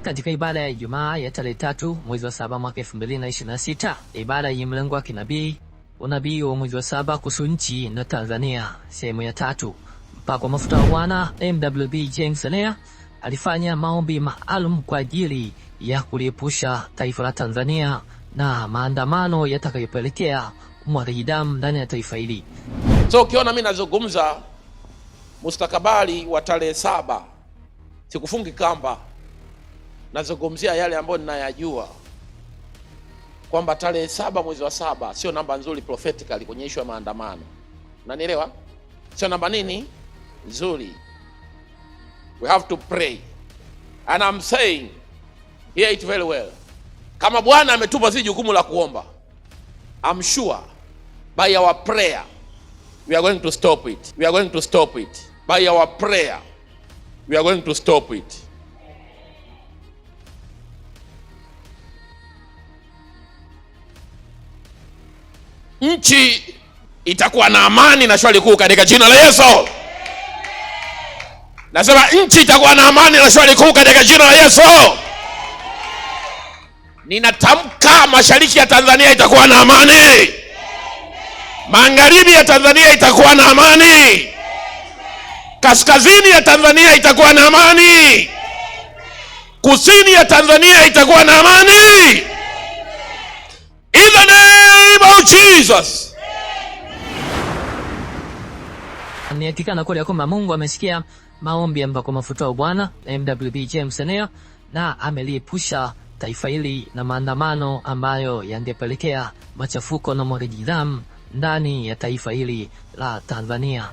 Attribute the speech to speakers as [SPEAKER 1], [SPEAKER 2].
[SPEAKER 1] Katika ibada ya Ijumaa ya tarehe 3 mwezi wa 7 mwaka 2026, ibada ya mlengo wa kinabii, unabii wa mwezi wa 7 kuhusu nchi na Tanzania, sehemu ya 3. Mpako mafuta wa Bwana MWB James Anea alifanya maombi maalum kwa ajili ya kuliepusha taifa la Tanzania na maandamano yatakayopelekea umwagaji damu ndani ya taifa hili.
[SPEAKER 2] So ukiona mimi nazungumza mustakabali wa tarehe 7, sikufungi kamba, nazungumzia yale ambayo ninayajua, kwamba tarehe 7 mwezi wa 7 sio namba nzuri prophetically kwenye issue ya maandamano. Unanielewa? Sio namba nini nzuri. We have to pray, and I'm saying hear it very well. Kama Bwana ametupa sisi jukumu la kuomba, I'm sure by our prayer we are going to stop it. We are going to stop it. By our prayer we are going to stop it. Nchi itakuwa na amani na shwari kuu katika jina la Yesu. Nasema nchi itakuwa na amani na shwari kuu katika jina la Yesu. Ninatamka mashariki ya Tanzania itakuwa na amani. Magharibi ya Tanzania itakuwa na amani. Kaskazini ya Tanzania itakuwa na amani. Kusini ya Tanzania itakuwa na amani. In the name of Jesus.
[SPEAKER 1] Ni hakika na kweli kwamba Mungu amesikia maombi ya mpako mafuta wa Bwana MWB James Anea na ameliepusha taifa hili na maandamano ambayo yangepelekea machafuko na umwagaji damu ndani ya taifa hili la Tanzania.